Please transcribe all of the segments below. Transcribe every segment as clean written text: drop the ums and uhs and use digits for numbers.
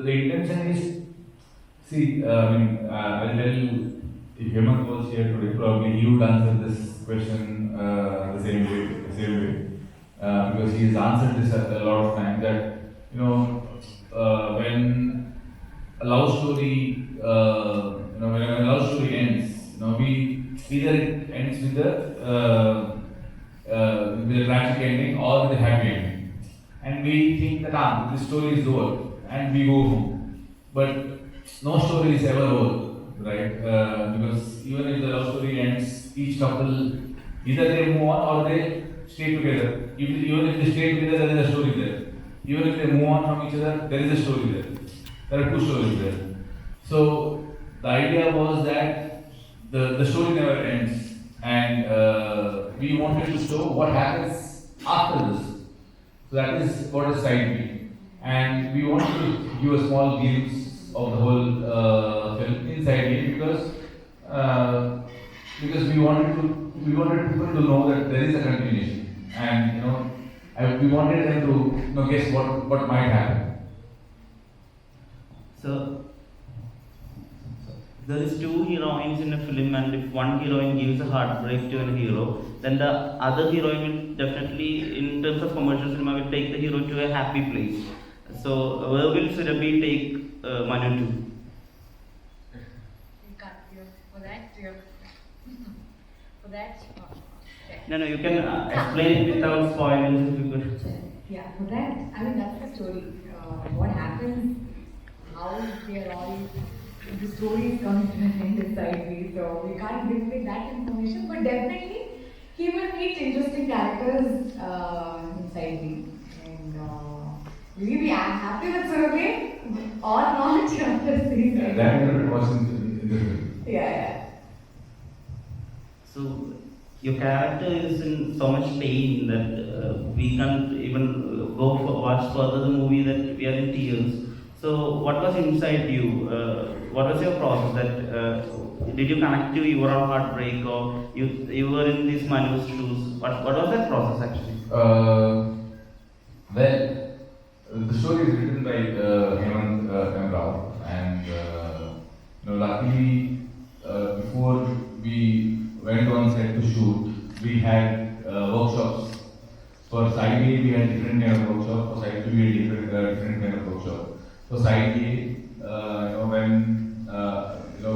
the intention is, see, I'll tell you, if Hemant was here today, probably he would answer this question the same way. Because he has answered this a lot of times that, when a love story, when a love story ends, we either it ends with a tragic ending or with a happy ending, and we think that this story is over and we go home. But no story is ever over, right? Because even if the love story ends, each couple either they move on or they stay together. Even if they stay together, there is a story there. Even if they move on from each other, there is a story there. There are two stories there. So the idea was that the story never ends, and we wanted to show what happens after this. So that is what is side B. And we wanted to give a small glimpse of the whole film inside B because we wanted people to know that there is a continuation, and we wanted them to guess what might happen. So there is two heroines in a film, and if one heroine gives a heartbreak to a hero, then the other heroine will definitely, in terms of commercial cinema, will take the hero to a happy place. So where will Surabhi take Manu to? For that. No, you can explain it without spoilers if you could. Yeah, for that, that's the story. What happens, how they are all, the story is coming to an end inside me, so we can't give away that information, but definitely he will meet interesting characters inside me. And will you be happy with Surabhi or not after seeing it? That was in the film. Yeah. So your character is in so much pain that we can't even watch further the movie, that we are in tears. So what was inside you? What was your process? That did you connect to your own heartbreak, or you were in this Manu's shoes? What was that process actually? Well, the story is written by Hemant M. Rao, and luckily before we went on set to shoot, we had workshops. For side A, we had different kind of workshop. For side B, we had different kind of workshop. For side A, when to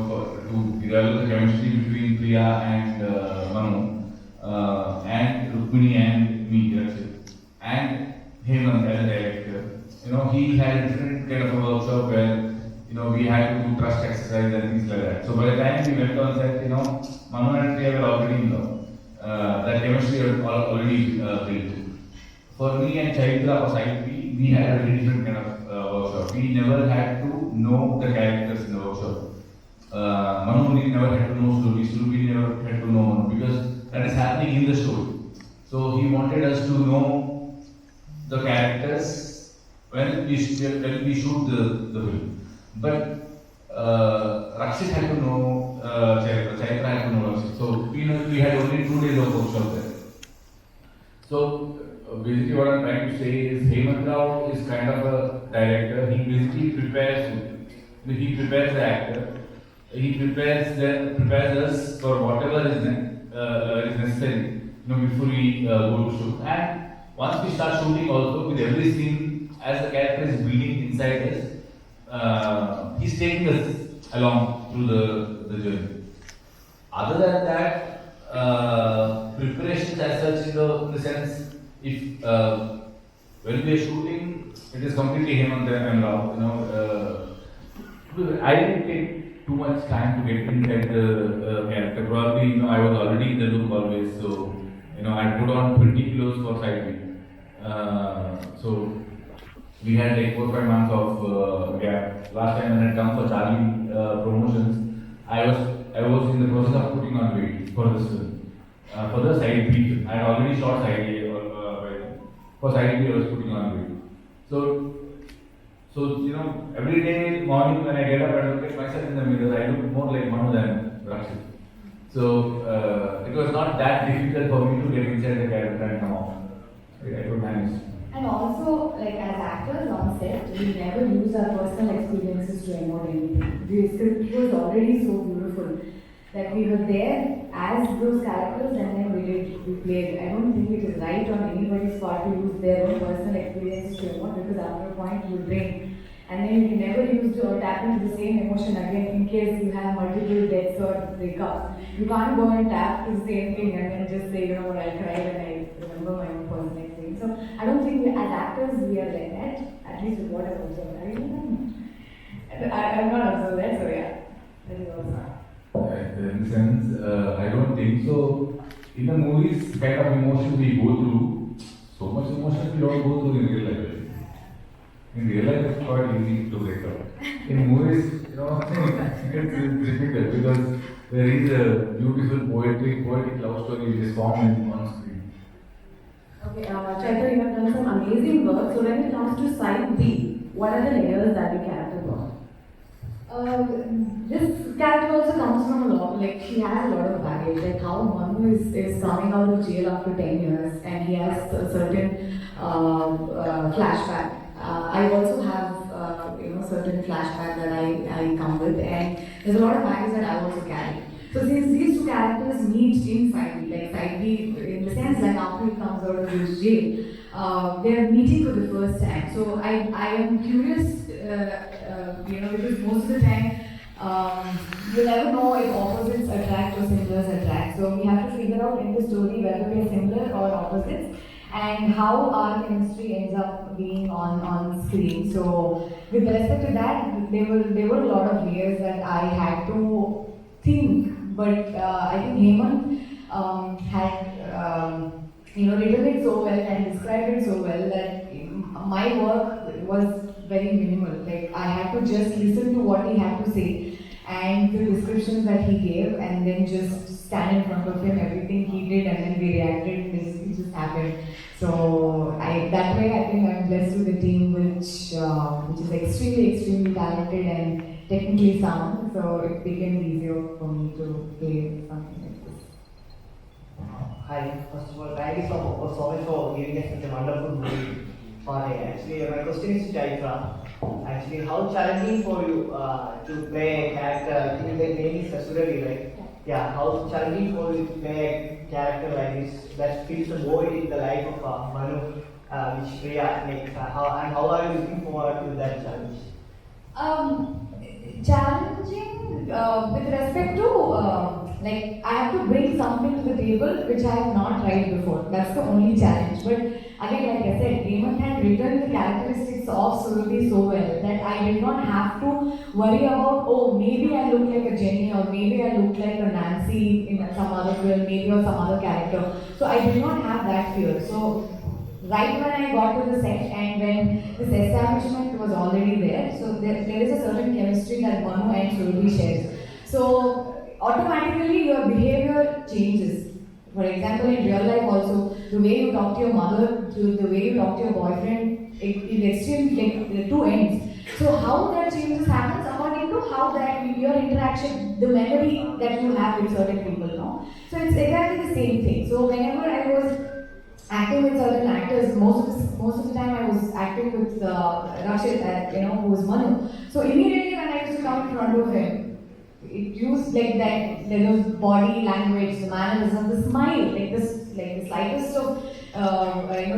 develop the chemistry between Priya and Manu, and Rukmini and me, Rakshit, and Hemant as a director, he had a different kind of a workshop where we had to do trust exercise and things like that. So by the time we went on set, Manu and Priya were already in love. That chemistry was already built. For me and Chaitra or Side B, we had a very different kind of workshop. We never had to know the characters in the workshop. Manu never had to know Surabhi never had to know Manu, because that is happening in the story. So he wanted us to know the characters when we shoot the film. But Rakshit had to know Chaitra had to know Rakshit. So we had only 2 days of workshop there. So basically what I'm trying to say is Hemant Rao is kind of a director. He basically prepares the actor. He prepares us for whatever is necessary before we go to shoot. And once we start shooting also, with every scene, as the character is building inside us, he's taking us along through the journey. Other than that, preparations as such, in the sense, if when we are shooting, it is completely Hemant and Rao. I didn't take too much time to get inside the character. Probably, I was already in the loop always, so I put on 20 kilos for side B. So we had like 4 or 5 months of gap. Last time when I come for Charlie promotions, I was in the process of putting on weight for this film. For the side B, I had already shot side A, for side B I was putting on weight. So every day morning when I get up, I look at myself in the mirror, I look more like Manu than Rakshit. So it was not that difficult for me to get inside the character and come out. I could manage. And also, like as actors on set, we never use our personal experiences to emote anything. The script was already so beautiful that we were there as those characters and then we played. I don't think it is right on anybody's part to use their own personal experiences to emote because after a point you drain. And then you never use or tap into the same emotion again in case you have multiple deaths or breakups. You can't go and tap to the same thing and then just say, you know what, I cried and I remember my own personal experience. So I don't think we, as actors we are like that, at least with what I've observed. I'm not observed that, so yeah. That is also. In the sense, I don't think so. In the movies, kind of emotions we go through, so much emotion we don't go through in real life. In real life, it's quite easy to break up. In movies, you know, it's difficult because there is a beautiful poetic love story which is formed on screen. Okay, Chaitra, you have done some amazing work. So when it comes to side B, what are the layers that the character got? This character also comes from a lot, like she has a lot of baggage, like how Manu is coming out of jail after 10 years and he has a certain flashback. I also have certain flashback that I come with and there's a lot of baggage that I also carry. So since these two characters meet in side B, like side B in the sense like after he comes out of his jail, they're meeting for the first time. So I am curious, because most of the time you never know if opposites attract or similars attract. So we have to figure out in the story whether we are similar or opposites and how our chemistry ends up being on screen. So with respect to that, there were a lot of layers that I had to think, but I think Hemant had written it so well and described it so well that my work was very minimal. Like I had to just listen to what he had to say and the descriptions that he gave and then just stand in front of him, everything he did and then we reacted, it just happened. So that way I think I'm blessed with a team which is extremely talented and technically sound, so it became easier for me to play something like this. Hi, first of all, thank you so much for giving us such a wonderful movie. Actually, my question is to Chaitra. Actually, how challenging for you to play a character? I think the name is Sasurali, right? Yeah, how challenging for you to play a character like this that fills a void in the life of Manu, which Priya makes. How are you looking forward to that challenge? Challenging with respect to like I have to bring something to the table which I have not tried before. That's the only challenge. But again, like I said, Hemant had written the characteristics of Surabhi so well that I did not have to worry about, oh, maybe I look like a Jenny or maybe I look like a Nancy in some other film, maybe or some other character. So I did not have that fear. So right when I got to the set and when this establishment was already there, so there is a certain chemistry that Manu and Surabhi shares. So automatically your behavior changes. For example, in real life also, the way you talk to your mother, to the way you talk to your boyfriend, it extremes like the two ends. So how that changes happens according to how that your interaction, the memory that you have with certain people, no? So it's exactly the same thing. So whenever I was acting with certain actors, most of the time I was acting with Rakshit, who was Manu. So immediately when I used to come in front of him, it used like that, there was body language, the mannerism, the smile, like the slightest of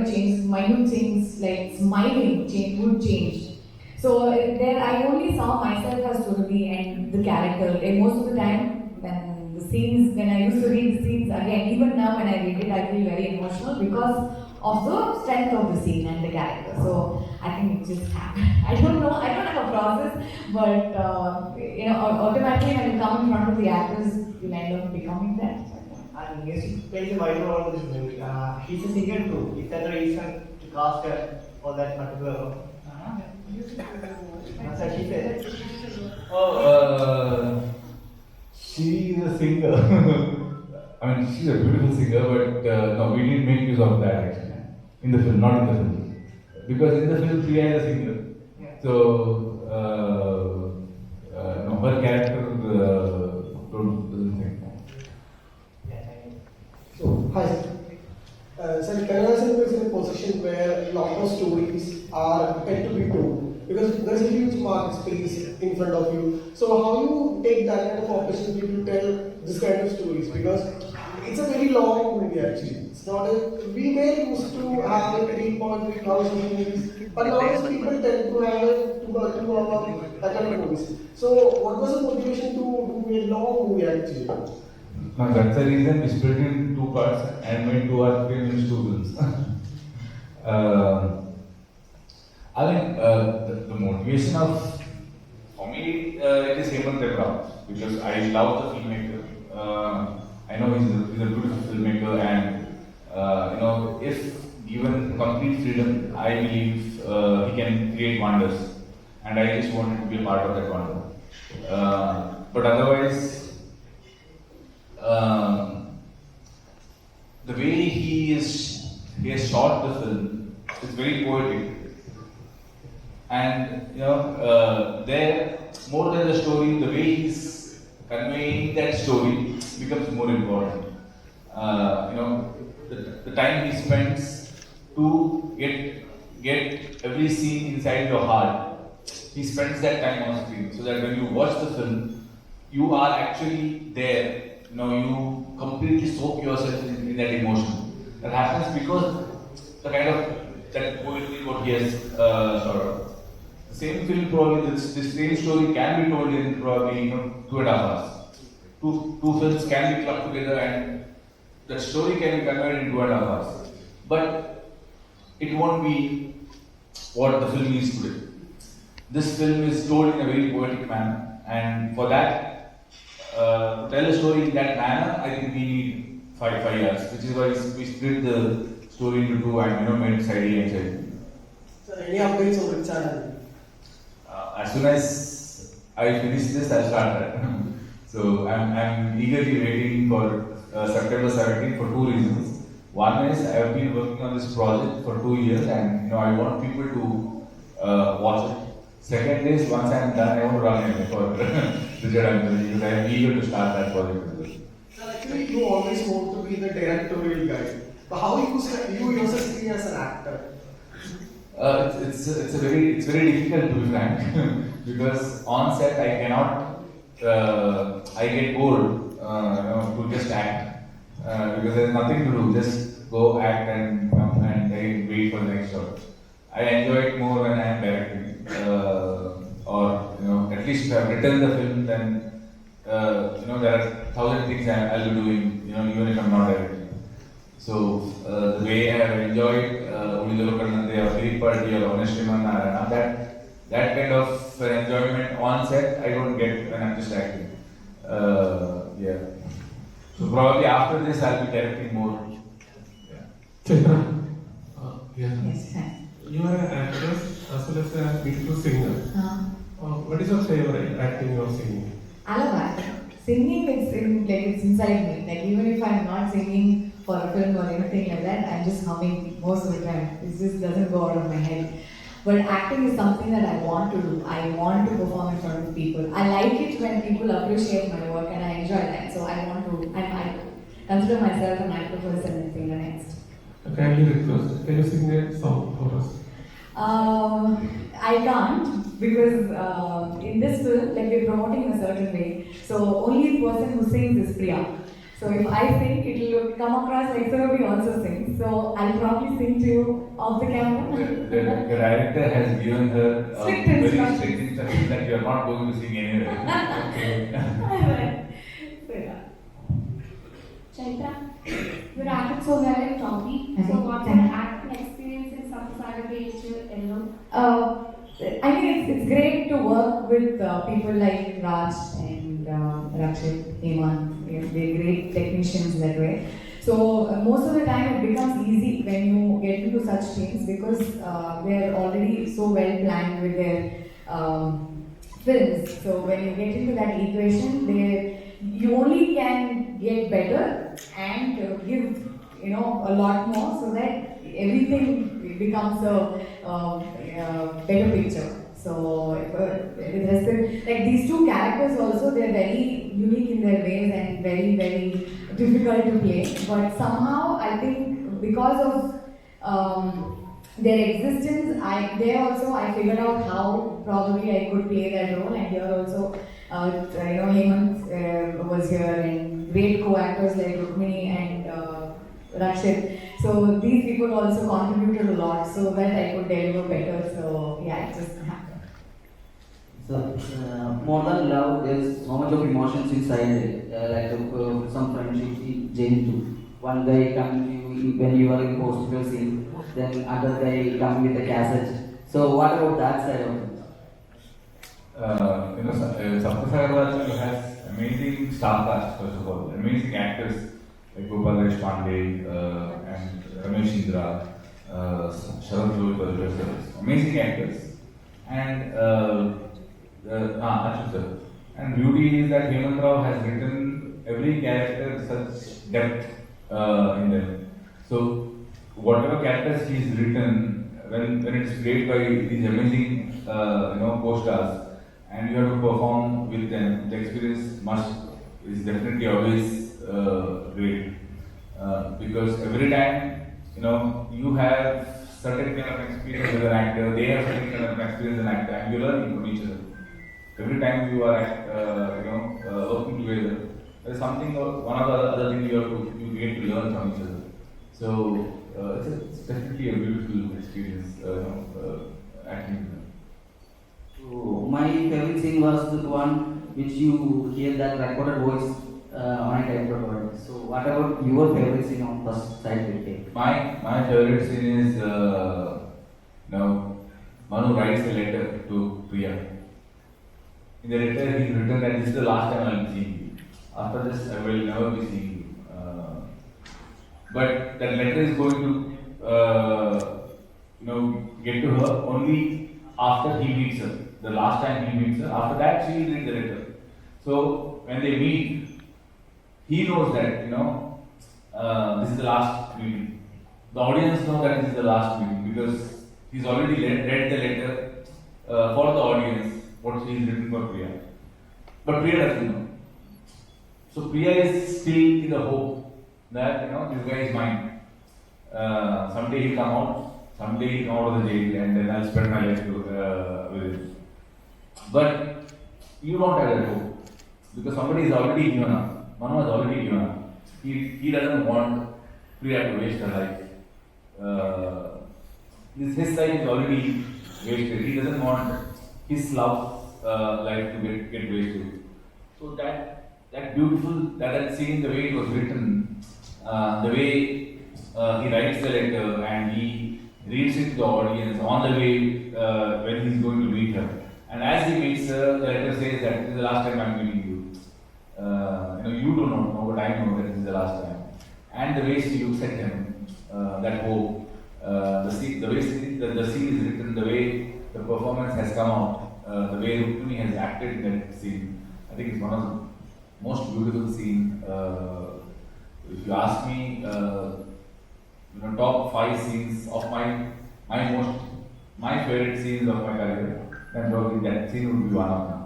change, minute things like smiling would change. So there I only saw myself as Surabhi and the character. And most of the time when I used to read the scenes again, even now when I read it, I feel very emotional because of the strength of the scene and the character. So I think it just happened. I don't know, I don't have a process, but automatically when you come in front of the actors, you end up becoming that. And music plays a vital role in this movie. He's a singer too. Is that the reason to cast her for that particular role? That's what she said. She is a singer. I mean, she's a beautiful singer, but no, we didn't make use of that actually. In the film, not in the film. Because in the film, Priya is a singer. Yeah. So, her character doesn't think. Yeah, thank you. So, hi. Sir, Kannada cinema is in a position where a lot of mark space in front of you. So how you take that kind of opportunity to tell this kind of stories? Because it's a very long movie actually. It's not a, we were used to have a 3.3 hours of movies, but nowadays people tend to have a 2 hour that kind of movies. So what was the motivation to do a long movie actually? No, that's the reason we split it in two parts and made 2 or 3 minutes 2 films. I mean, the motivation of, for me, it is Hemant Debra, because I love the filmmaker. I know he's a beautiful filmmaker, and if given complete freedom, I believe he can create wonders, and I just wanted to be a part of that wonder. But otherwise, the way he has shot the film is very poetic, and there, more than the story, the way he's conveying that story becomes more important. The time he spends to get every scene inside your heart, he spends that time on screen, so that when you watch the film, you are actually there. You completely soak yourself in that emotion. That happens because the kind of that poetry what he has sort of. The same film probably this same story can be told in probably 2.5 hours. Two films can be clubbed together and that story can be conveyed in 2.5 hours. But it won't be what the film is today. This film is told in a very poetic manner, and for that, to tell a story in that manner, I think we need 5 years, which is why we split the story into 2 and made side A and side B. So any updates on the channel? As soon as I finish this, I'll start that. So I'm eagerly waiting for September 17 for 2 reasons. One is I have been working on this project for 2 years, and I want people to watch it. Second is once I'm done, I want to run away for Richard Anthony, because I am eager to start that project as well. So actually, you always want to be the directorial guy. But how you yourself see as an actor? It's very difficult, to be frank, because on set I cannot. I get bored, to just act, because there's nothing to do. Just go act and wait for the next shot. I enjoy it more when I am directing, or at least if I have written the film, then there are 1,000 things I'll be doing, even if I'm not directing. So the way I have enjoyed Ulidalo Kannande or Piripati or Oneshriman Narayana, that kind of enjoyment on set I don't get when I'm just acting. Yeah. So probably after this I'll be directing more. Yeah. Chaitra, yeah. Yes, hi. You are an actress as well as a beautiful singer. What is your favorite acting or singing? I love acting. Singing, it's inside me. Like even if I'm not singing for a film or anything like that, I'm just humming most of the time. It just doesn't go out of my head. But acting is something that I want to do. I want to perform in front of people. I like it when people appreciate my work, and I enjoy that. So I consider myself an actor first and then singer next. Kindly request, can you sing a song for us? I can't, because in this film, like we're promoting in a certain way. So only person who sings is Priya. So if I sing, it will come across like Surabhi also sings. So I'll probably sing to you off the camera. The director has given her Strict very instructions. strict instructions that you are not going to sing anyway. Alright. So yeah. Chaitra, you're acting so well in Tommy. Okay. So what's your acting experience in Sapta, Sagaradaache, Ello? I mean, it's great to work with people like Raj and Rakshit, Hemant. They're great technicians that way. So most of the time it becomes easy when you get into such teams, because they're already so well planned with their films. So when you get into that equation, you only can get better and give a lot more, so that everything becomes a better picture. So with respect, like these two characters also, they're very unique in their ways and very, very difficult to play. But somehow I think because of their existence, I figured out how probably I could play that role. And here also, Hemant was here, and great co-actors like Rukmini and Rakshit. So these people also contributed a lot so that I could deliver better. So yeah, it just happened. So, more than love, there's so much of emotions inside it. Some friendship in jail too. One guy coming to you when you are in hospital scene, then other guy coming with a cassette. So, what about that side of it? Sapta Sagaradaache has amazing star cast, first of all, amazing actors like Gopal Pandey and Ramesh Indra, Sharad Joy, amazing actors. And Achar sir. And beauty is that Hemant Rao has written every character with such depth in them. So whatever characters he's written, when it's played by these amazing co-stars, and you have to perform with them, the experience is definitely always great. Because every time you have certain kind of experience with an actor, they have certain kind of experience with an actor, and you learn from each other. Every time you are working together, there's something or one of the other thing you get to learn from each other. So it's definitely a beautiful experience acting with them. So, my favorite scene was the one which you hear that recorded voice on a tape recorder. So, what about your favorite scene on first side with tape? My favorite scene is Manu writes a letter to Priya. In the letter, he's written that this is the last time I will see you. After this, I will never be seeing you. But that letter is going to, get to her only after he meets her. The last time he meets her. After that, she will read the letter. So when they meet, he knows that this is the last meeting. The audience know that this is the last meeting because he's already read the letter for the audience. What he is written for Priya. But Priya doesn't know. So Priya is still in the hope that this guy is mine. Someday he'll come out, someday he'll come out of the jail, and then I'll spend my life with him. But you don't have that hope. Because somebody is already given up. Manu has already given up. He doesn't want Priya to waste her life. His life is already wasted. He doesn't want his love life to get wasted. So that beautiful, that scene, the way it was written, the way he writes the letter and he reads it to the audience on the way when he's going to meet her. And as he meets her, the letter says that this is the last time I'm meeting you. You do not know, but I know that this is the last time. And the way she looks at him, that hope, the way the scene is written, the way the performance has come out, the way Rukmini has acted in that scene, I think it's one of the most beautiful scenes. If you ask me, top 5 scenes of my favorite scenes of my career, then probably that scene would be one of them.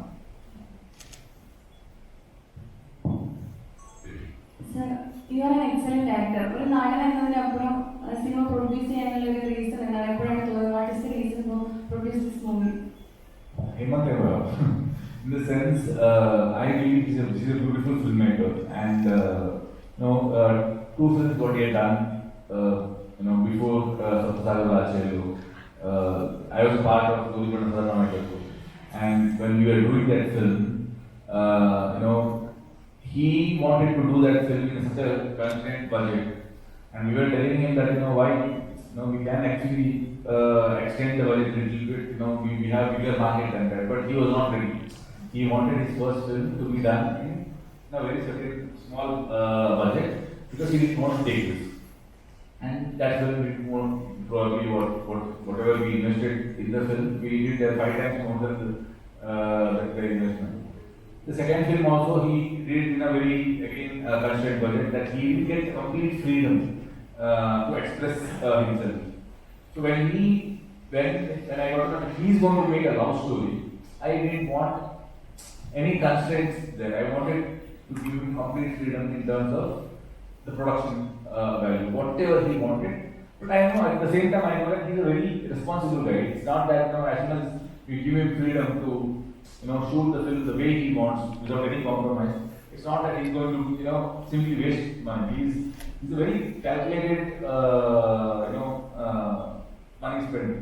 Sir, you are an excellent actor. ഒരു നടൻ എന്നതിനപ്പുറം cinema produce ചെയ്യാനുള്ള ഒരു reason എന്താണ്? എപ്പോഴാണ് തോന്നുന്നത്? What is the reason for produce this movie? Hemant in the sense, I believe he's a beautiful filmmaker, and 2 films what he had done, before Sagaradaache, Ello. I was part of the and when we were doing that film, he wanted to do that film in such a constrained budget, and we were telling him that why we can actually extend the budget a little bit. We have bigger market than that, but he was not ready. He wanted his first film to be done in a very certain small budget because he didn't want to take risk. And that film we won't probably whatever we invested in the film, we did 5 times more than the investment. The second film also he did in a very constrained budget that he will get complete freedom to express himself. So when I got to know he's going to make a love story, I didn't want any constraints there. I wanted to give him complete freedom in terms of the production value, whatever he wanted. But I know at the same time I know that he's a very responsible guy. It's not that as soon as we give him freedom to, shoot the film the way he wants without any compromise. It's not that he's going to, simply waste money. He's a very calculated, money spender.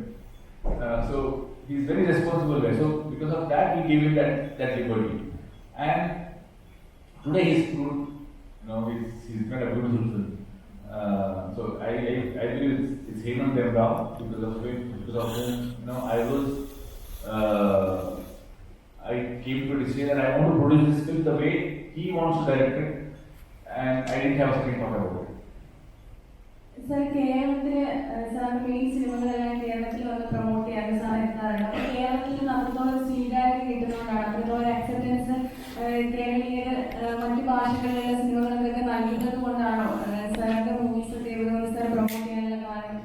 So he's very responsible there. So because of that, we give him that liberty. And today he's proved, he's made a beautiful film. So I believe it's him and them down because of him, I came to a decision that I want to produce this film the way he wants to direct it, and I didn't have a second thought about it. Sir കേരളത്തില് സാറിന്റെ main സിനിമകളെല്ലാം കേരളത്തിൽ വന്ന് promote ചെയ്യാൻ sir എത്താറുണ്ട്. അപ്പോൾ കേരളത്തിൽ നിന്ന് അത്രത്തോളം സ്വീകാര്യം കിട്ടുന്നതുകൊണ്ടാണ്, അത്രത്തോളം അക്സെപ്റ്റൻസ് കേരളീയര് മറ്റു ഭാഷകളിലുള്ള സിനിമകൾക്കൊക്കെ നൽകുന്നത് കൊണ്ടാണോ സാറിന്റെ മൂവീസ് ദേവദോട് സാർ പ്രൊമോട്ട് ചെയ്യാനുള്ള കാരണം?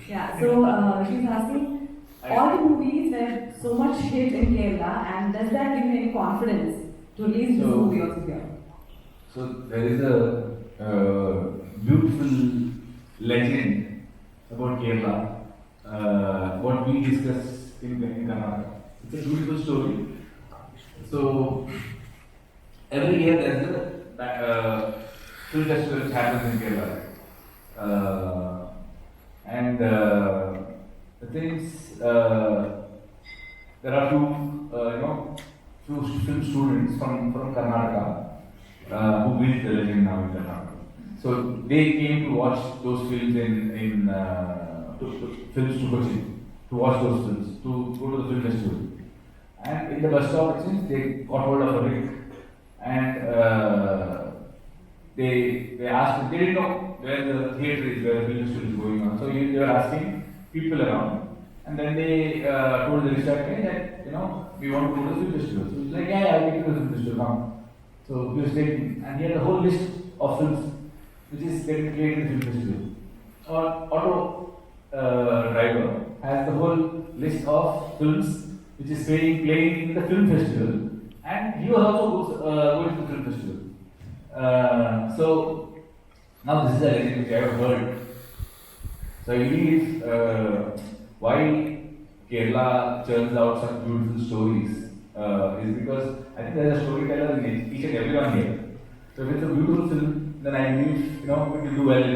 Yeah, so she's asking, all the movies were so much hit in Kerala, and does that give you any confidence to release this movie also here? So there is a beautiful legend about Kerala, what we discuss in Karnataka. It's a beautiful story. So every year there's a film festival which happens in Kerala. And the things, there are two film students from Karnataka who built the legend now in Karnataka. So they came to watch those films films to Kochi, to watch those films, to go to the film festival. And in the bus stop, they got hold of a ring, and they asked, they didn't know where the theatre is, where the film festival is going on. So they were asking people around, and then they told the researcher that, we want to go to the film festival. So he's like, yeah, I'll take you to the film festival, come. So he was taking, and he had a whole list of films which is getting played in the film festival. Our auto driver has the whole list of films which is playing in the film festival, and he was also going to the film festival. So now this is a legend which I have heard. So I believe why Kerala churns out such beautiful stories is because I think there is a storyteller in each and everyone here. So if it's a beautiful film, then I believe it will do well in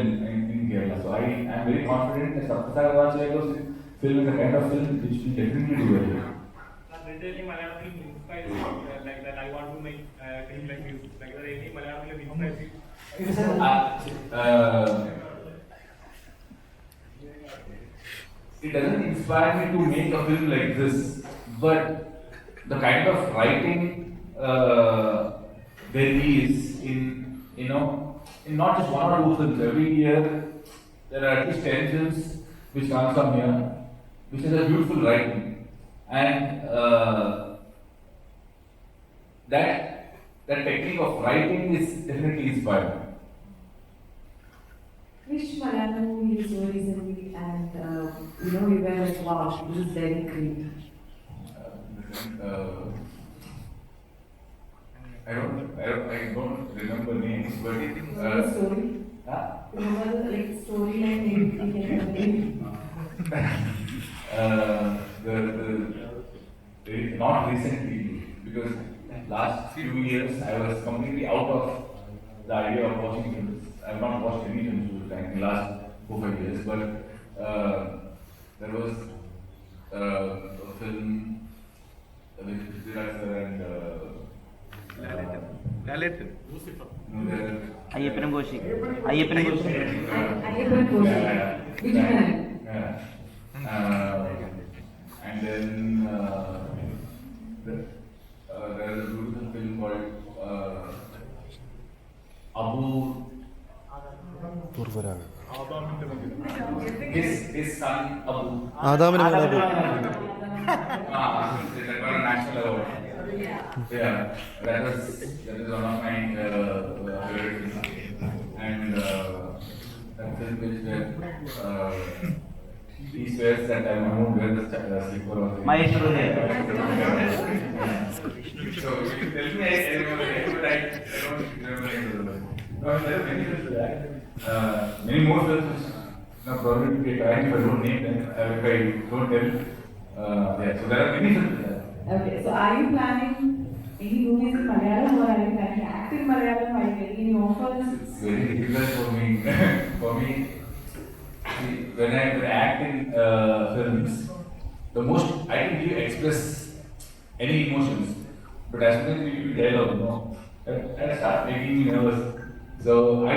Kerala. So I am very confident that Sapta Sagaradaache film is a kind of film which will definitely do well here. Literally, Malayalam inspires you like that. I want to make film like this. Like that, any Malayalam film inspires you. It doesn't inspire me to make a film like this, but the kind of writing there is in not just one or two films. Every year there are at least 10 films which come from here, which is a beautiful writing, and that technique of writing is definitely inspiring. Which Malayalam movie you saw recently, and you were like, wow, this is very great. I don't remember names, but Story? Remember the story like maybe we can not recently, because last few years I was completely out of the idea of watching films. I have not watched any films in the last 4-5 years, but there was a film with Virat sir and അയ്യപ്പനും കോശി അയ്യപ്പനും Koshy and then there is a beautiful film called Abu. His son Abu. ആദാമിന് മേലെ They got a national award. Yeah, that is one of my favorite films. And that film is where he swears that I won't wear the slipper of Maestro here. So if you tell me I remember it, but I don't remember it. No, there are many films to that. many more films. Now, probably to get if I don't name them, if I don't tell. Yeah, so there are many films there. Okay, so are you planning any movies in Malayalam or are you planning to act in Malayalam? Are you getting any offers? It's very difficult for me. For me, see, when I act in films, the most I can give express any emotions, but as soon as we do dialogue, that starts making me nervous. So I,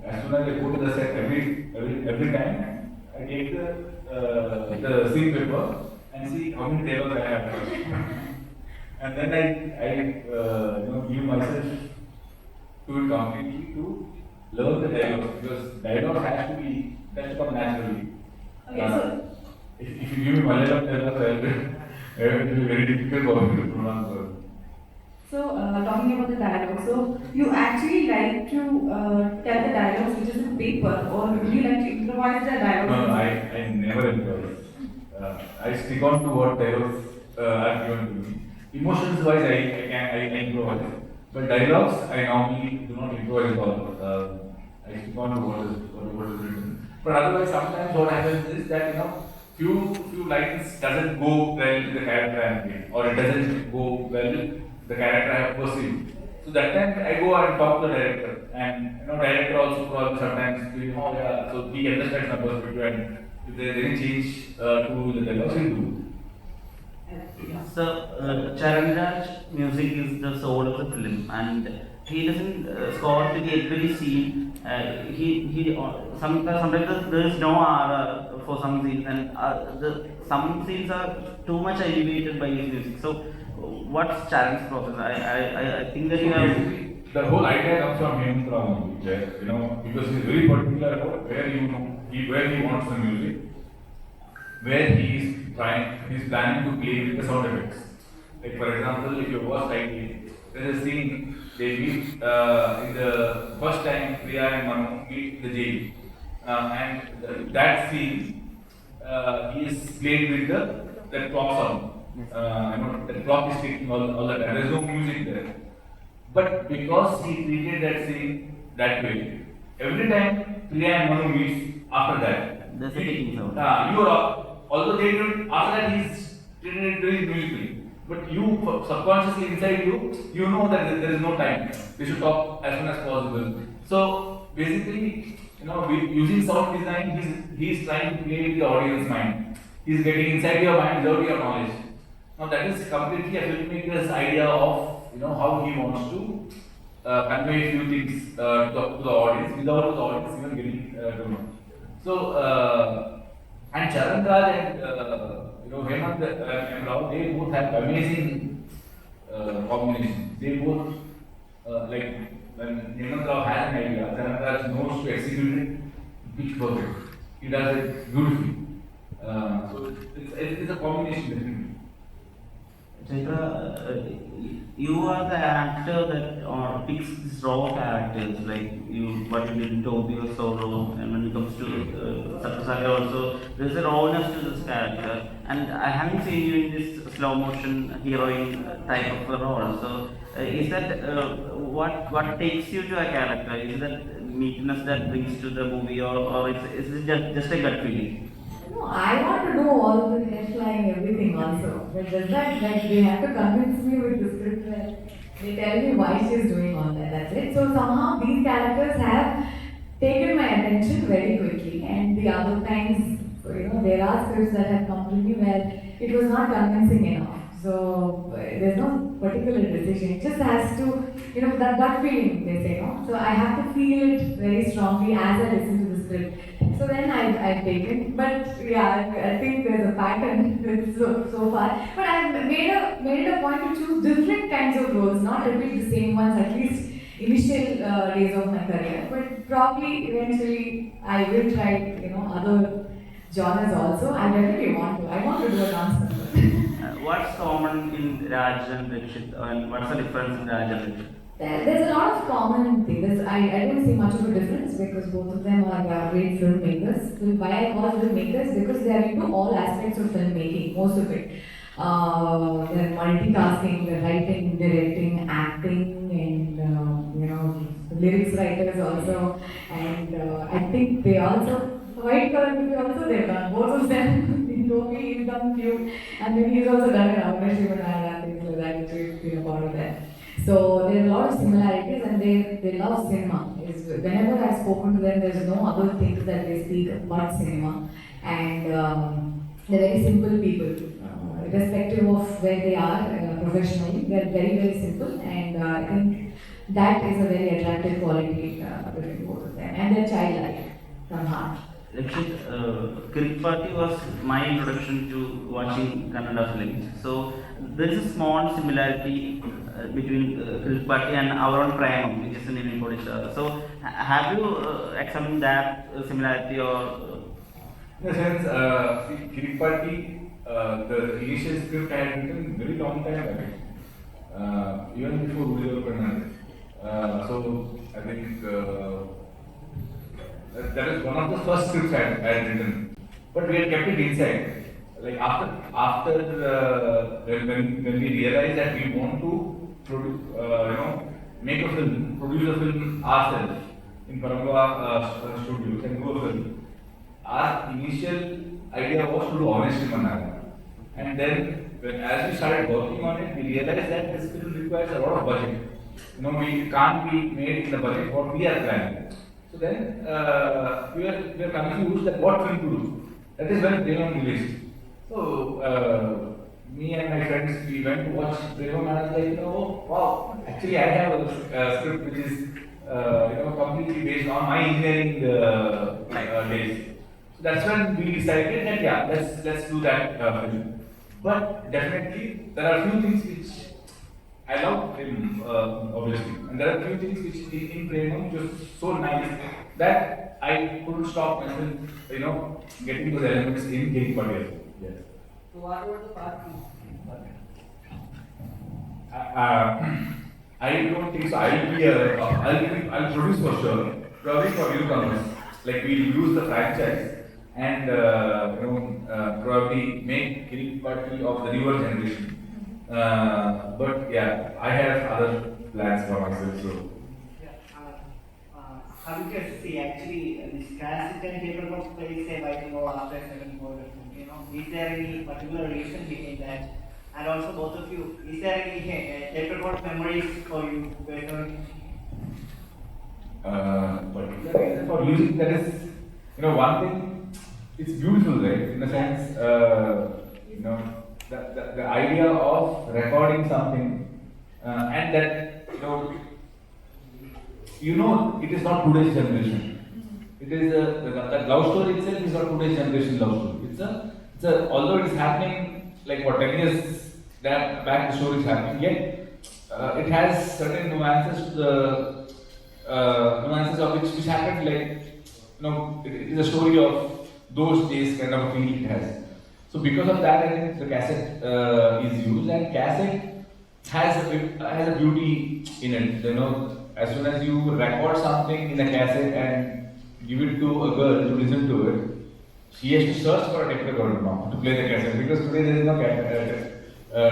as soon as I go to the set, every time I take the scene paper and see how many dialogues I have, and then I give myself to it completely to learn the dialogue, because dialogue has to come naturally. Okay, so If you give me Malayalam dialogue, it will be very difficult for me to pronounce them. So, talking about the dialogue, so you actually like to tell the dialogues which is in paper, or would you like to improvise the dialogue? No, I never improvise. I stick on to what dialogues are given to me. Emotions wise, I improvise. But dialogues, I normally do not improvise at all. I stick on to what is written. But otherwise, sometimes what happens is that few lines doesn't go well with the character I am playing, or it doesn't go well with the character I have perceived. So that time I go and talk to the director, and director also probably sometimes so he understands the perspective, and if there is any change to the dialogue, he'll do. So, Charanraj music is the soul of the film, and he doesn't score to every scene. Sometimes there is no RR for some scenes, and some scenes are too much elevated by his music. So, what's Charan's process? I think that you have. The whole idea comes from him from because he's very particular about where he wants the music, where he's planning to play with the sound effects. Like for example, if you watch tightly, there is a scene they meet in the first time Priya and Manu meet in the jail, and that scene he is played with the clock sound. The clock is ticking all the time. There is no music there. But because he treated that scene that way, every time Priya and Manu meets after that, there's a ticking sound. Although they don't, after that he's treated it very musically. But you subconsciously inside you know that there is no time. We should talk as soon as possible. So basically, using sound design, he's trying to play with the audience mind. He's getting inside your mind without your knowledge. Now that is completely a filmmaker's idea of how he wants to convey a few things to the audience without the audience even getting to know. So and Charan Raj and Hemant and Rao, they both have amazing combinations. They both like when Hemant Rao has an idea, Charan Raj knows to execute it pitch perfect. He does it beautifully. So it's a combination definitely. Chaitra, you are the actor that picks these raw characters, like what you did in Toby was so raw, and when it comes to Sapta also, there's a rawness to this character, and I haven't seen you in this slow motion heroine type of a role. So, is that what takes you to a character? Is that meekness that brings to the movie, or is it just a gut feeling? No, I want to do all the headline, everything also. But just that they have to convince me with the script where they tell me why she's doing all that. That's it. So somehow these characters have taken my attention very quickly. And the other times, there are scripts that have come to me where it was not convincing enough. So there's no particular decision. It just has to, that gut feeling they say, So I have to feel it very strongly as I listen to the script. So then I've taken, but yeah, I think there's a pattern with so far. But I've made it a point to choose different kinds of roles, not repeat the same ones, at least initial days of my career. But probably eventually I will try, other genres also. I definitely want to. I want to do a dance number. What's common in Raj and Rakshit, and what's the difference in Raj and Rakshit? There's a lot of common things. I don't see much of a difference because both of them are great filmmakers. So why I call filmmakers? Because they are into all aspects of filmmaking, most of it. They're multitasking, they're writing, directing, acting, and lyrics writers also, and I think they also. White color movie also they've done, both of them. In Toby, he's done few, and then he's also done an Avnish and things like that, which we've been a part of that. So there are a lot of similarities, and they love cinema. Whenever I've spoken to them, there's no other things that they speak but cinema, and they're very simple people. Irrespective of where they are professionally, they're very, very simple, and I think that is a very attractive quality between both of them, and they're childlike from heart. Rakshit, Cricket Party was my introduction to watching Kannada films. So there is a small similarity between Cricket Party and our own Prayam, which is an Indian Polish. So have you examined that similarity or? In a sense, Cricket Party, the initial script I had written very long time ago, even before we were pregnant. So I think that is one of the first scripts I had written, but we had kept it inside. Like after when we realized that we want to produce, make a film, produce a film ourselves in Paragua studios and do a film. Our initial idea was to do Honest Manara, and then as we started working on it, we realized that this film requires a lot of budget. We can't be made in the budget what we are planning. So then we were confused that what film to do. That is when Devam released. So me and my friends, we went to watch Devam and I was like, oh wow, actually I have a script which is completely based on my engineering days. So that's when we decided that yeah, let's do that film. But definitely there are a few things which I love him, obviously, and there are a few things which in Premam which was so nice that I couldn't stop myself, getting those elements in Shetty Chaitra. Yes. So what about the part two? I don't think so. I'll produce for sure. Probably for newcomers. Like we'll use the franchise and probably make Shetty Chaitra of the newer generation. But yeah, I have other plans for myself. So. How you can see actually this cassette and paperback plays a vital role after 74. Is there any particular reason behind that? And also both of you, is there any paperback memories for you? Particular reason for using that is, one thing, it's beautiful, right? In a sense, the idea of recording something and that, it is not today's generation. It is that love story itself is not today's generation love story. It's a although it is happening like 10 years back the story is happening, yet it has certain nuances to the nuances of which happened it is a story of those days kind of a feeling it has. So because of that, I think the cassette is used, and cassette has a beauty in it. As soon as you record something in a cassette and give it to a girl to listen to it, she has to search for a tape recorder now to play the cassette, because today there is no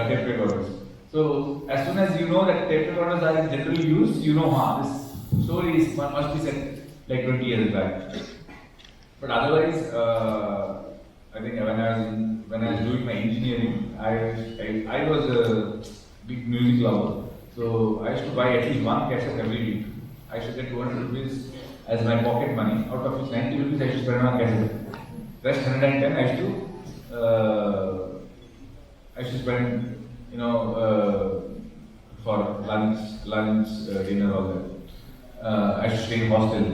tape recorders. So as soon as you know that tape recorders are generally used, this story must be set like 20 years back. But otherwise, I think when I was doing my engineering, I was a big music lover. So I used to buy at least one cassette every week. I used to get 200 rupees as my pocket money, out of which 90 rupees I used to spend on cassette. Rest 110 I used to spend, for lunch, dinner, all that. I used to stay in hostel.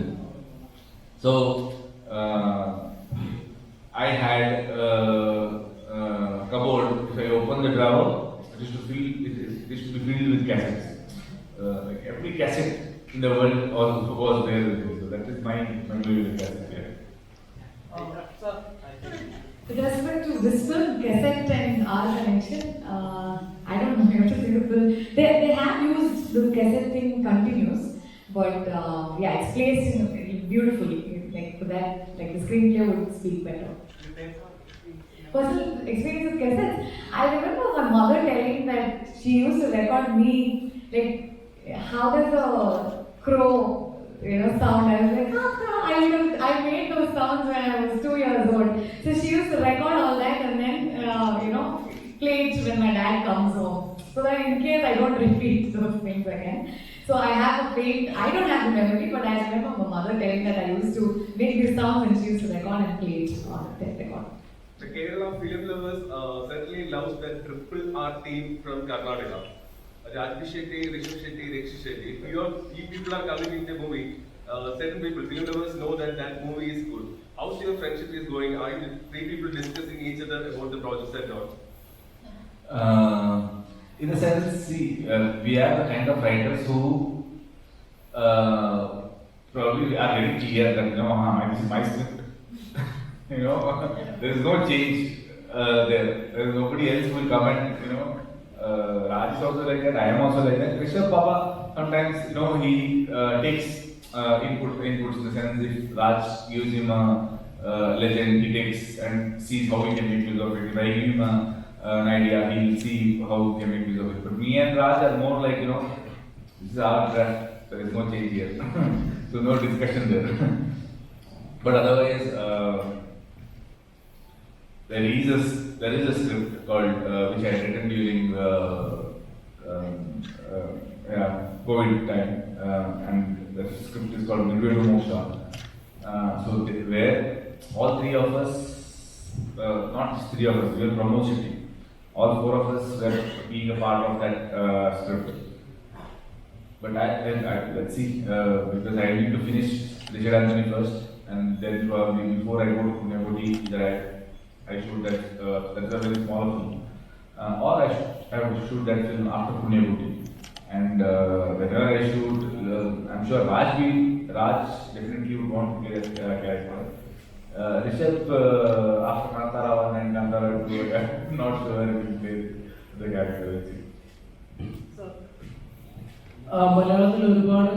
So I had a cupboard. If I open the drawer, it used to be filled with cassettes. Like every cassette in the world was there with me. So that is my favorite cassette. With respect to this film, cassette and our connection, I don't know how to say the film. They have used the cassette thing continuous, but it's placed in beautifully. Like for that, like the screenplay would speak better. Personal experience with cassettes. I remember my mother telling that she used to record me, like how does a crow sound. I was like, I made those sounds when I was 2 years old. So she used to record all that and then, play it when my dad comes home. So that in case I don't repeat those things again. So I have a faint, I don't have the memory, but I remember my mother telling that I used to make these sounds and she used to record and play it on the tape record. The Kerala film lovers certainly loves the triple R team from Karnataka. Rakshit Shetty, Rakshit Shetty. If people are coming in the movie, certain people, film lovers know that movie is good. How's your friendship is going? Are you three people discussing each other about the projects and all? In a sense, see, we are the kind of writers who probably are very clear that this is my script. There is no change there. There is nobody else who will come and Raj is also like that. I am also like that. Rishabh Papa sometimes he takes inputs in the sense if Raj gives him a legend, he takes and sees how he can make use of it. If I give him an idea, he will see how he can make use of it. But me and Raj are more like this is our draft. There is no change here, so no discussion there. But otherwise. There is a script called which I had written during COVID time, and the script is called Nirvedu Moksha. Where all three of us, not just three of us, we were from Shetty. All four of us were being a part of that script. But let's see, because I need to finish Richard Anthony first, and then probably before I go to Punyaboti, either I shoot that's a very small film, or I would shoot that film after Punyaboti. And whenever I shoot, I'm sure Raj definitely would want to play that character. Rishabh after Kantara 1 and Kantara 2, I'm not sure if he will play the character. മലയാളത്തിൽ ഒരുപാട്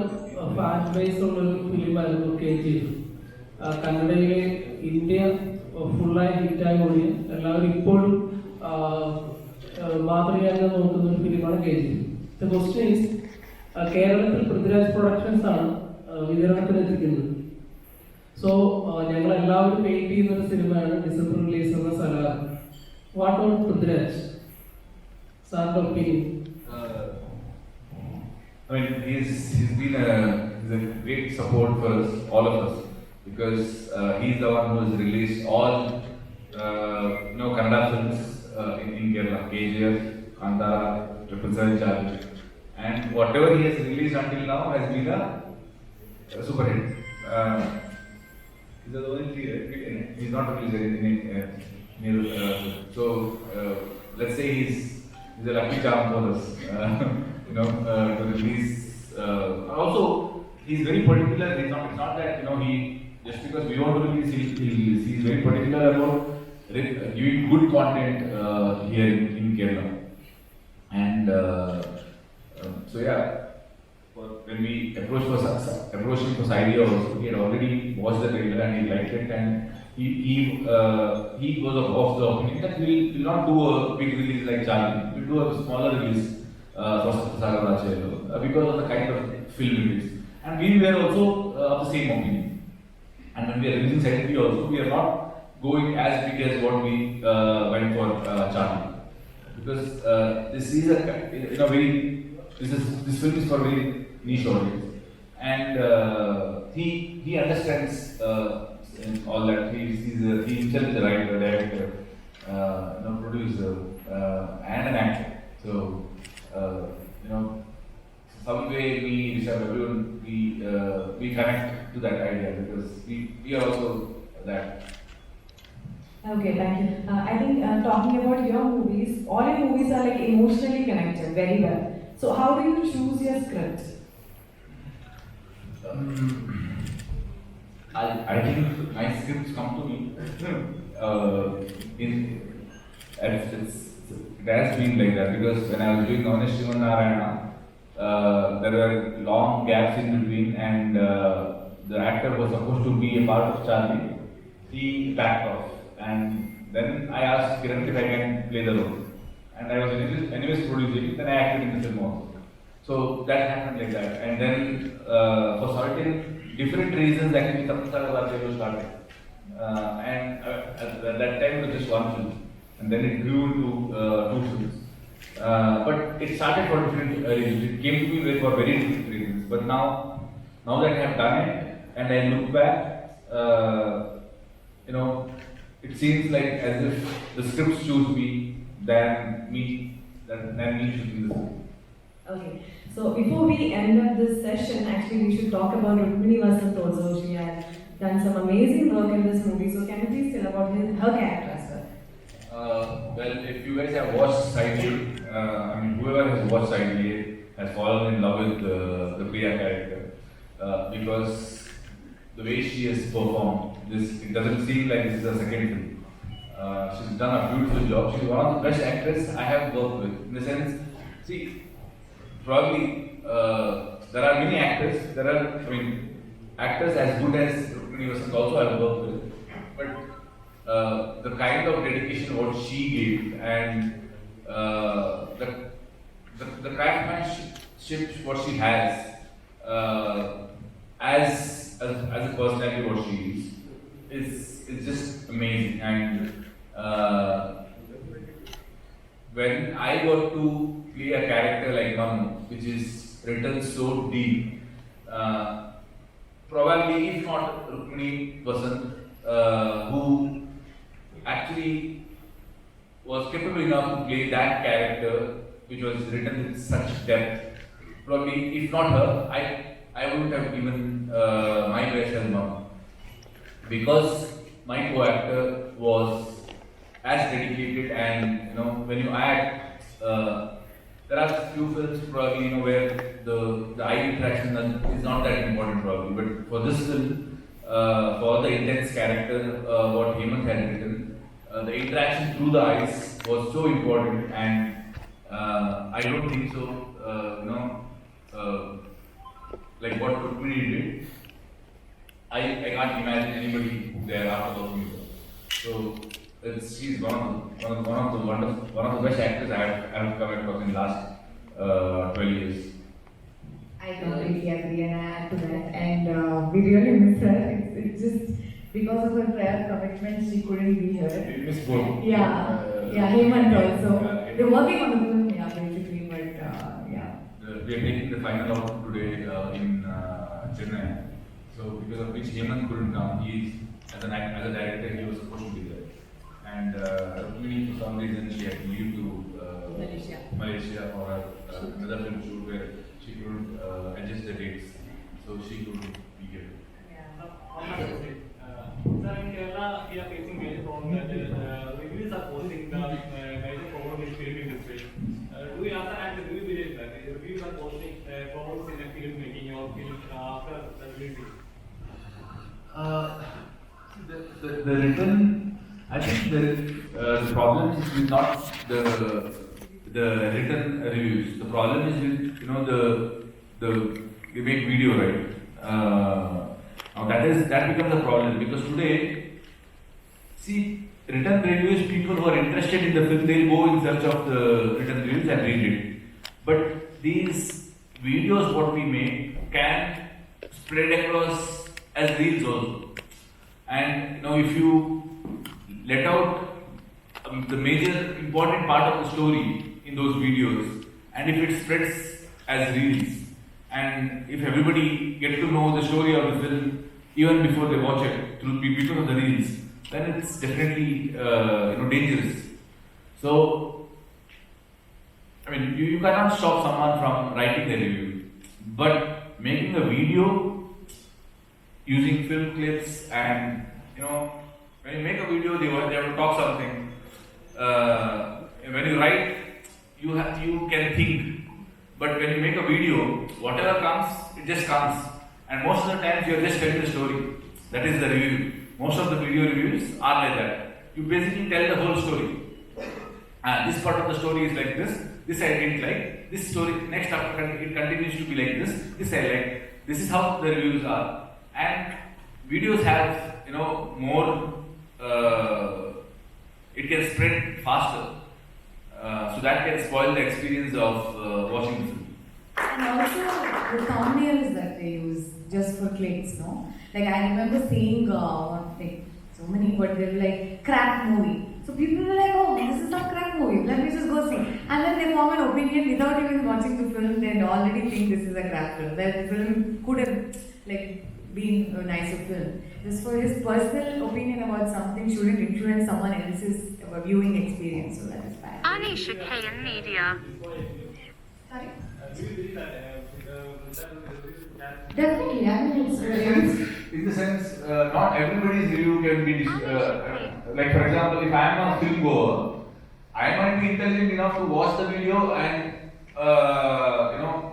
fan base ഉള്ളൊരു ഫിലിമായിരുന്നു KGF. കന്നഡയിലെ India ഫുള്ളായി ഹിറ്റായി ഓടിയ എല്ലാവരും ഇപ്പോഴും മാതൃകയാക്കാൻ നോക്കുന്ന ഒരു ഫിലിമാണ് KGF. ദ ക്വസ്റ്റ്യൻ ഈസ് കേരളത്തിൽ പൃഥ്വിരാജ് പ്രൊഡക്ഷൻസ് ആണ് വിതരണത്തിന് എത്തിക്കുന്നത്. സോ ഞങ്ങൾ എല്ലാവരും വെയിറ്റ് ചെയ്യുന്ന ഒരു സിനിമയാണ് ഡിസംബർ റിലീസ് എന്ന സലാർ. What about Prithviraj? സാറിന്റെ opinion? I mean, he's been a great support for us, all of us, because he's the one who has released all Kannada films in Kerala, KGF, Kantara, Triple Charge, and whatever he has released until now has been a super hit. He's the only three, right? He's not released anything so let's say he's a lucky charm for us. To release. Also, he's very particular. It's not that he just because we want to release, he'll release. He's very particular about giving good content here in Kerala. And so yeah, when we approached him for Saidi also, he had already watched the trailer and he liked it, and he was of the opinion that we'll not do a big release like Charlie. We'll do a smaller release. For Sagaradaache, Ello, because of the kind of film it is. And we were also of the same opinion. And when we are releasing Shetty also, we are not going as big as what we went for Charlie. Because this is this film is for a very niche audience. And he understands all that. He himself is a writer, director, producer, and an actor. So some way everyone we connect to that idea because we are also that. Okay, thank you. I think talking about your movies, all your movies are like emotionally connected very well. So how do you choose your script? I think my scripts come to me. It has been like that because when I was doing Honest Narayana, there were long gaps in between, and the actor was supposed to be a part of Charlie. He backed off, and then I asked Kiran if I can play the role, and I was anyways producing. Then I acted in the film also. So that happened like that. And then for certain different reasons, actually Sapta was started. At that time it was just one film. And then it grew into two films. But it started for different reasons. It came to me for very different reasons. But now that I have done it and I look back, it seems like as if the scripts choose me than me choosing the script. Okay, so before we end up this session, actually we should talk about Rukmini Vasant also. She had done some amazing work in this movie. So can you please tell about her character as well? Well, if you guys have watched Side A, whoever has watched Side A has fallen in love with the Priya character because the way she has performed, it doesn't seem like this is a second film. She's done a beautiful job. She's one of the best actresses I have worked with. In the sense, see, probably there are many actors. Actors as good as Rukmini Vasant also I have worked with, but the kind of dedication what she gave and the craftsmanship what she has as a personality what she is just amazing. And when I got to play a character like Manu, which is written so deep, probably if not Rukmini Vasant, who actually was capable enough to play that character, which was written with such depth, probably if not her, I wouldn't have given my best as Manu, because my co-actor was as dedicated. And when you act, there are few films probably where the eye interaction is not that important probably, but for this film, for the intense character what Hemant had written, the interaction through the eyes was so important. And I don't think so like what Rukmini did, I can't imagine anybody there after working with her. So she's one of the best actors I have come across in the last 12 years. I completely agree and I add to that. And we really miss her. It's just because of her prior commitments, she couldn't be here. We miss both. Yeah, Hemant also. They're working on the film, basically, but yeah. We are taking the final out today in Chennai. So because of which Hemant couldn't come, as a director, he was supposed to be there. And Rukmini, for some reason, she had to leave to Malaysia for another film shoot where she couldn't adjust the dates, so she couldn't be here. Sir, in Kerala, we are facing major problems that reviews are posting the major problem in film industry. Do you also do you believe that reviews are posting problems in the film making or film after the release? The written, I think the problem is not the written reviews. The problem is with the we make video, right? Now that becomes a problem because today, see, written reviews, people who are interested in the film, they'll go in search of the written reviews and read it. But these videos what we make can spread across as reels also. And if you let out the major important part of the story in those videos, and if it spreads as reels, and if everybody get to know the story of the film even before they watch it because of the reels, then it's definitely dangerous. So, you cannot stop someone from writing a review, but making a video using film clips and when you make a video, they have to talk something. When you write, you can think. But when you make a video, whatever comes, it just comes. And most of the times you are just telling the story. That is the review. Most of the video reviews are like that. You basically tell the whole story. This part of the story is like this. This I didn't like. This story, next chapter, it continues to be like this. This I like. This is how the reviews are. And videos have, more, it can spread faster. So that can spoil the experience of watching the film. And also the thumbnails that they use just for clicks, no? Like I remember seeing like so many, but they were like crap movie. So people were like, oh, this is a crap movie. Let me just go see. And then they form an opinion without even watching the film. They already think this is a crap film. That the film could have like been a nicer film. Just for his personal opinion about something shouldn't influence someone else's viewing experience. So that is bad. Anisha K Media. Sorry. Do you believe that Definitely, I mean it's really. In the sense, not everybody's review can be like for example, if I am a film goer, I might be intelligent enough to watch the video and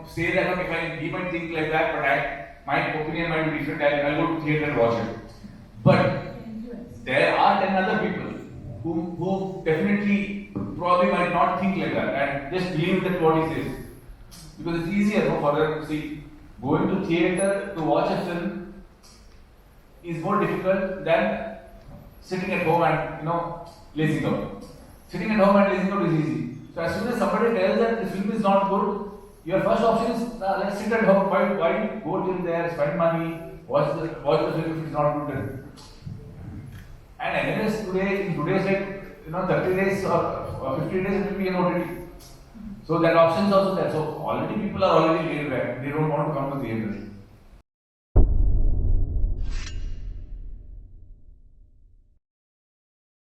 say that okay, he might think like that, but my opinion might be different. I'll go to theater and watch it. But there are 10 other people who definitely probably might not think like that and just believe that what he says. Because it's easier for them to see. Going to theater to watch a film is more difficult than sitting at home and lazing out. Sitting at home and lazing out is easy. So as soon as somebody tells that the film is not good, your first option is let's sit at home. Why go till there, spend money, watch the film if it's not good then. And anyways in today's date, 30 days or 50 days it will be an OTT. So that option is also there. So already people are already laid back. They don't want to come to theater.